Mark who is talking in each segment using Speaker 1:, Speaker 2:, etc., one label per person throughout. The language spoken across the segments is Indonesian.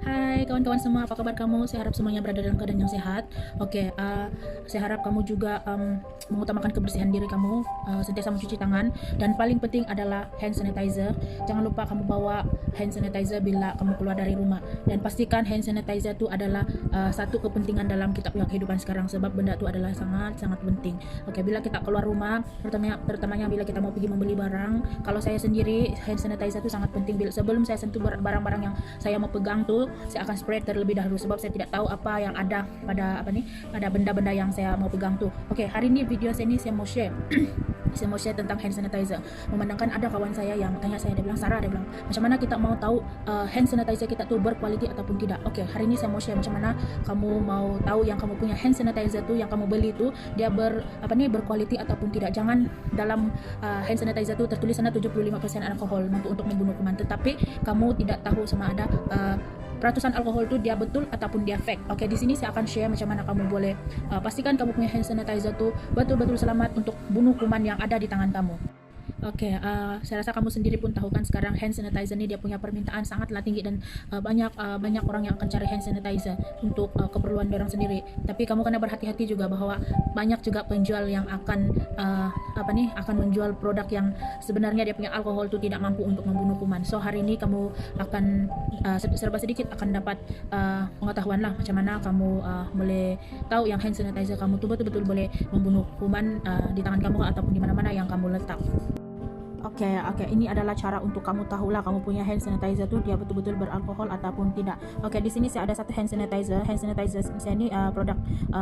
Speaker 1: Hai kawan-kawan semua, apa kabar kamu? Saya harap semuanya berada dalam keadaan yang sehat. Oke, saya harap kamu juga mengutamakan kebersihan diri kamu, sentiasa mencuci tangan, dan paling penting adalah hand sanitizer. Jangan lupa kamu bawa hand sanitizer bila kamu keluar dari rumah, dan pastikan hand sanitizer itu adalah satu kepentingan dalam kita punya kehidupan sekarang, sebab benda itu adalah sangat-sangat penting. Oke, bila kita keluar rumah, terutamanya bila kita mau pergi membeli barang, kalau saya sendiri hand sanitizer itu sangat penting. Sebelum saya sentuh barang-barang yang saya mau pegang tuh, saya akan spray terlebih dahulu, sebab saya tidak tahu apa yang ada pada benda-benda yang saya mau pegang tuh. Oke, hari ini video saya mau share saya mau share tentang hand sanitizer. Memandangkan ada kawan saya yang tanya saya, dia bilang, Sarah, dia bilang, macam mana kita mau tahu hand sanitizer kita tuh berkualiti ataupun tidak. Oke, hari ini saya mau share macam mana kamu mau tahu yang kamu punya hand sanitizer tuh, yang kamu beli tuh, dia berkualiti ataupun tidak. Jangan dalam hand sanitizer tuh tertulis sana 75% alkohol, mampu untuk membunuh kuman, tetapi kamu tidak tahu sama ada peratusan alkohol itu dia betul ataupun dia fake. Oke, di sini saya akan share macam mana kamu boleh pastikan kamu punya hand sanitizer tuh betul-betul selamat untuk bunuh kuman yang ada di tangan kamu. Oke, saya rasa kamu sendiri pun tahu kan sekarang hand sanitizer ini dia punya permintaan sangatlah tinggi, dan banyak orang yang akan cari hand sanitizer untuk keperluan orang sendiri. Tapi kamu kena berhati-hati juga bahwa banyak juga penjual yang akan akan menjual produk yang sebenarnya dia punya alkohol itu tidak mampu untuk membunuh kuman. So hari ini kamu akan serba sedikit akan dapat pengetahuan lah macam mana kamu boleh tahu yang hand sanitizer kamu tuh betul-betul boleh membunuh kuman di tangan kamu ataupun di mana-mana yang kamu letak. Oke, ini adalah cara untuk kamu tahulah kamu punya hand sanitizer tuh dia betul-betul beralkohol ataupun tidak. Oke, di sini saya ada satu hand sanitizer. Hand sanitizer saya ini produk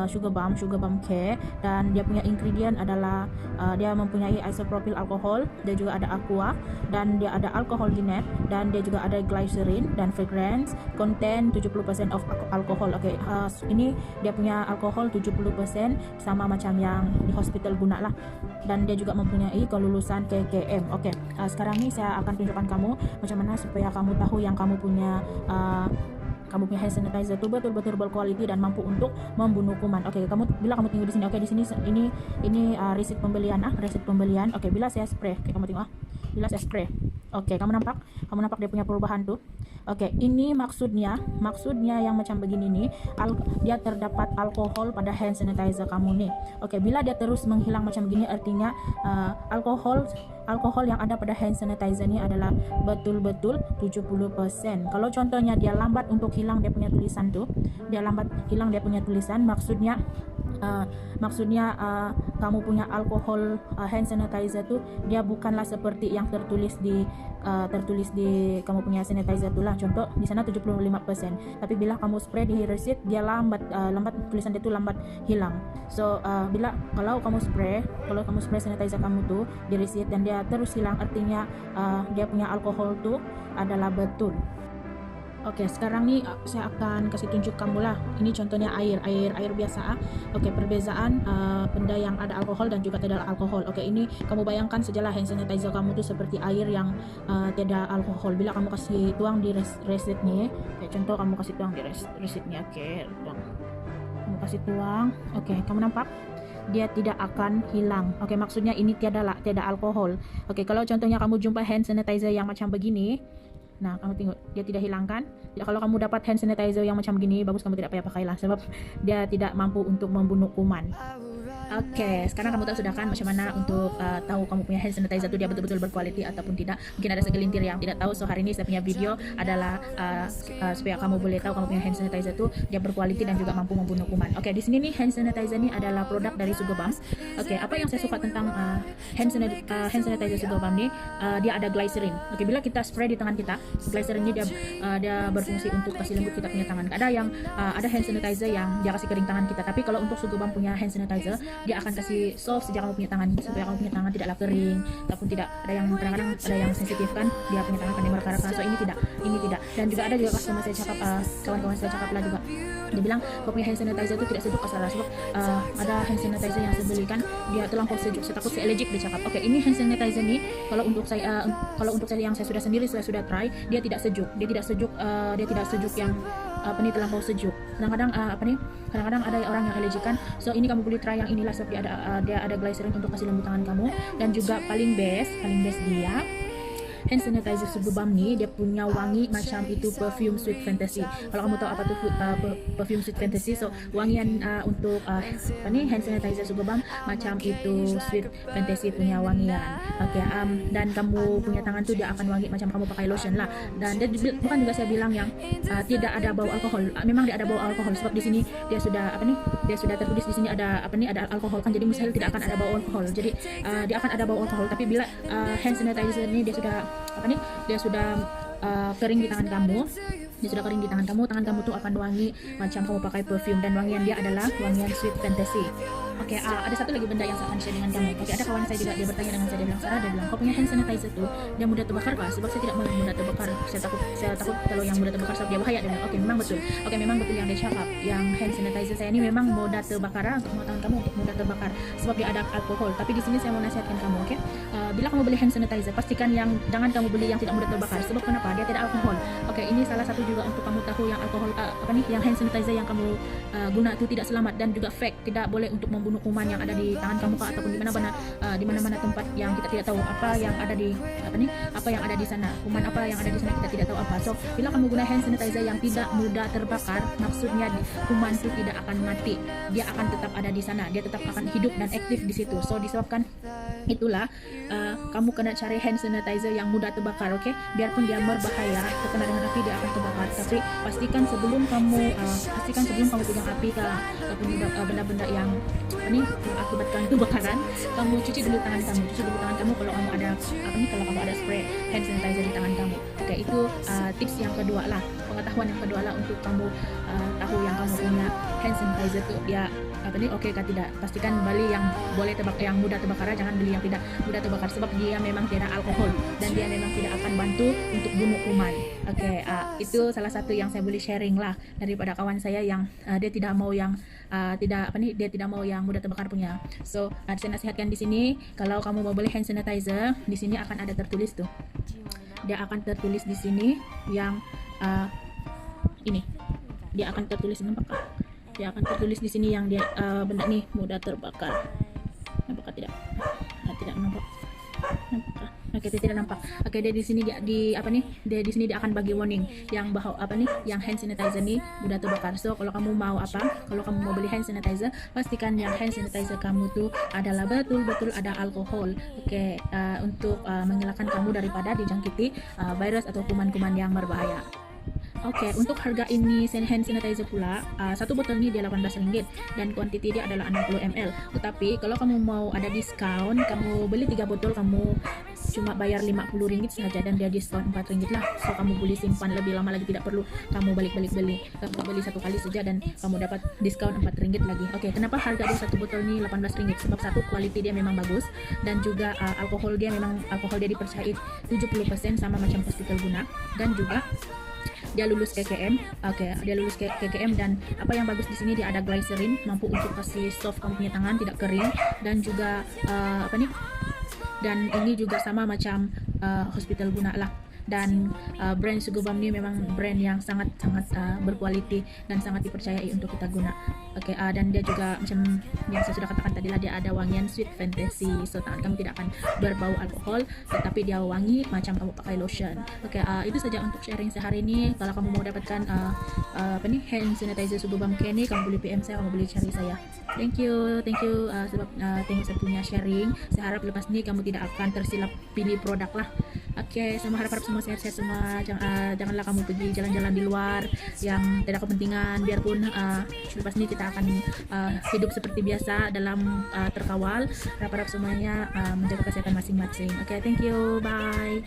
Speaker 1: Sugar Balm Care, dan dia punya ingredient adalah dia mempunyai isopropyl alkohol, dia juga ada aqua, dan dia ada alcohol dinette, dan dia juga ada glycerin dan fragrance, contain 70% of alkohol. Oke, ini dia punya alkohol 70% sama macam yang di hospital guna lah, dan dia juga mempunyai kelulusan KKM. Oke, sekarang ini saya akan tunjukkan kamu macam mana supaya kamu tahu yang kamu punya hand sanitizer itu betul-betul berkualiti dan mampu untuk membunuh kuman. Oke, bila kamu tunggu di sini. Oke, di sini ini receipt pembelian. Oke, bila saya spray. Oke, kamu tengok. Bila saya spray. Oke, kamu nampak dia punya perubahan tuh. Oke, ini maksudnya yang macam begini nih, dia terdapat alkohol pada hand sanitizer kamu nih. Oke, bila dia terus menghilang macam begini, artinya alkohol yang ada pada hand sanitizer ini adalah betul-betul 70%. Kalau contohnya dia lambat untuk hilang dia punya tulisan tuh, maksudnya kamu punya alkohol hand sanitizer tuh dia bukanlah seperti yang tertulis di kamu punya sanitizer tuh lah. Contoh di sana 75%, tapi bila kamu spray di receipt dia lambat tulisan dia tuh lambat hilang. So kalau kamu spray sanitizer kamu tuh di receipt dan dia terus hilang, artinya dia punya alkohol tuh adalah betul. Oke, sekarang nih saya akan kasih tunjuk kamu lah. Ini contohnya air biasa. Oke, perbezaan benda yang ada alkohol dan juga tidak ada alkohol. Oke, ini kamu bayangkan sajalah hand sanitizer kamu tuh seperti air yang tidak alkohol. Bila kamu kasih tuang di receipt nih, contoh kamu kasih tuang di receipt-nya. Oke, kamu kasih tuang. Oke, kamu nampak? Dia tidak akan hilang. Oke, maksudnya ini tiada alkohol. Oke, kalau contohnya kamu jumpa hand sanitizer yang macam begini, nah kamu tengok dia tidak hilangkan. Kalau kamu dapat hand sanitizer yang macam gini, bagus kamu tidak payah pakailah, sebab dia tidak mampu untuk membunuh kuman. Oke, sekarang kamu tahu sudah kan macam mana untuk tahu kamu punya hand sanitizer itu dia betul-betul berkualiti ataupun tidak. Mungkin ada segelintir yang tidak tahu, so hari ini saya punya video adalah supaya kamu boleh tahu kamu punya hand sanitizer itu dia berkualiti dan juga mampu membunuh kuman. Oke, di sini nih hand sanitizer ini adalah produk dari Sugar Balm. Oke, apa yang saya suka tentang hand sanitizer Sugar Balm nih, dia ada glycerin. Oke, bila kita spray di tangan kita, glycerin ini dia berfungsi untuk kasih lembut kita punya tangan. Ada hand sanitizer yang dia kasih kering tangan kita, tapi kalau untuk Sugar Balm punya hand sanitizer dia akan kasih soft sejak kamu punya tangan, supaya kamu punya tangan tidaklah kering ataupun tidak ada yang kadang-kadang ada yang sensitif kan, dia punya tangan pandai merekah-rekah. So ini tidak. Dan juga ada juga customer saya cakap, kawan-kawan saya cakap lah juga, dia bilang kau punya hand sanitizer itu tidak sejuk asal sebab ada hand sanitizer yang saya belikan dia terlampau sejuk, saya takut saya allergic, dia cakap. Oke, ini hand sanitizer nih kalau untuk saya yang saya sudah try, dia tidak sejuk yang terlampau sejuk. Kadang-kadang ada orang yang allergic kan. So ini kamu boleh try yang inilah, sebab dia ada glycerin untuk kasih lembut tangan kamu, dan juga paling best hand sanitizer Sugar Balm nih dia punya wangi macam itu perfume Sweet Fantasy. Kalau kamu tahu apa tuh perfume Sweet Fantasy, so wangian untuk apa nih hand sanitizer Sugar Balm macam itu Sweet Fantasy punya wangian. Oke, dan kamu punya tangan tuh dia akan wangi macam kamu pakai lotion lah. Dan dia bukan juga saya bilang yang tidak ada bau alkohol. Memang dia ada bau alkohol sebab di sini dia sudah apa nih? Dia sudah tertulis di sini ada apa nih? Ada alkohol kan, jadi mustahil tidak akan ada bau alkohol. Jadi dia akan ada bau alkohol, tapi bila hand sanitizer ini dia sudah apa nih? Dia sudah kering di tangan kamu. Dia sudah kering di tangan kamu tuh akan wangi macam kamu pakai perfume, dan wangian dia adalah wangian Sweet Fantasy. Oke, ada satu lagi benda yang saya akan share dengan kamu. Oke, ada kawan saya juga, dia bertanya dengan saya, dia bilang, Sarah, dia bilang, kau punya hand sanitizer tuh, dia mudah terbakar kah? Sebab saya tidak mau mudah terbakar. Saya takut kalau yang mudah terbakar sebab dia bahaya. Dia bilang, oke, memang betul. Oke, memang betul yang dia cakap. Yang hand sanitizer saya ini memang mudah terbakar untuk tangan kamu, untuk mudah terbakar sebab dia ada alkohol. Tapi di sini saya mau nasihatkan kamu, oke? Bila kamu beli hand sanitizer, pastikan jangan kamu beli yang tidak mudah terbakar. Sebab kenapa? Dia tidak alkohol. Oke, ini salah satu juga untuk kamu tahu yang alkohol yang hand sanitizer yang kamu guna itu tidak selamat dan juga fake, tidak boleh untuk membunuh kuman yang ada di tangan kamu kah, ataupun di mana-mana tempat yang kita tidak tahu apa yang ada di apa yang ada di sana, kuman apa yang ada di sana kita tidak tahu apa. So bila kamu guna hand sanitizer yang tidak mudah terbakar, maksudnya kuman itu tidak akan mati, dia akan tetap ada di sana, dia tetap akan hidup dan aktif di situ. So disebabkan itulah kamu kena cari hand sanitizer yang mudah terbakar, oke? Biarpun dia berbahaya, terkena dengan api dia akan terbakar, tapi pastikan sebelum kamu pegang api ataupun benda-benda yang mengakibatkan kebakaran, kamu cuci dulu tangan kamu kalau kamu ada kalau kamu ada spray hand sanitizer di tangan kamu. Oke, itu tips yang kedua lah, pengetahuan yang kedua lah untuk kamu tahu yang kamu punya hand sanitizer tuh ya oke kah tidak. Pastikan beli yang boleh terbakar, yang mudah terbakar, jangan beli yang tidak mudah terbakar sebab dia memang tidak alkohol dan dia memang tidak akan bantu untuk bunuh kuman. Oke, itu salah satu yang saya boleh sharing lah daripada kawan saya yang dia tidak mau yang dia tidak mau yang mudah terbakar punya. So saya nasihatkan di sini, kalau kamu mau beli hand sanitizer, di sini akan ada tertulis tuh. Dia akan tertulis di sini yang ini. Dia akan tertulis, nampakah? Dia akan tertulis di sini yang dia benda nih mudah terbakar. Nampakah tidak? Tidak nampak. Nampakah? Oke, tidak nampak. Oke, dia di sini dia di sini dia akan bagi warning yang bahwa yang hand sanitizer nih mudah terbakar. So kalau kamu mau beli hand sanitizer, pastikan yang hand sanitizer kamu tuh adalah betul-betul ada alkohol. Oke, untuk mengelakkan kamu daripada dijangkiti virus atau kuman-kuman yang berbahaya. Oke, untuk harga ini hand sanitizer pula, satu botol ini dia Rp18 dan kuantiti dia adalah 60 ml. Tetapi kalau kamu mau ada diskon, kamu beli 3 botol kamu cuma bayar Rp50 saja dan dia diskon Rp4 lah. So kamu boleh simpan lebih lama lagi, tidak perlu kamu balik-balik beli. Kamu beli satu kali saja dan kamu dapat diskon Rp4 lagi. Oke, kenapa harga dia satu botol ini Rp18? Sebab satu, kualiti dia memang bagus dan juga alkohol dia dipercayai 70% sama macam hospital guna, dan juga dia lulus KKM. Oke, dia lulus KKM, dan apa yang bagus di sini dia ada glycerin, mampu untuk kasih soft kamu punya tangan tidak kering, dan juga dan ini juga sama macam hospital guna lah. Dan brand Sugar Balm ini memang brand yang sangat berkualiti dan sangat dipercayai untuk kita guna. Oke, dan dia juga macam yang saya sudah katakan tadi lah, dia ada wangian Sweet Fantasy. So tangan kamu tidak akan berbau alkohol, tetapi dia wangi macam kamu pakai lotion. Oke, itu saja untuk sharing sehari ini. Kalau kamu mau dapatkan hand sanitizer Sugar Balm Kenny, kamu boleh PM saya, kamu boleh cari saya. Thank you sebab thank you saya punya sharing. Saya harap lepas ini kamu tidak akan tersilap pilih produk lah. Oke, saya harap semua sehat-sehat semua. Janganlah kamu pergi jalan-jalan di luar yang tidak kepentingan. Biarpun lepas ini kita akan hidup seperti biasa dalam terkawal. Harap semuanya menjaga kesehatan masing-masing. Oke, thank you, bye.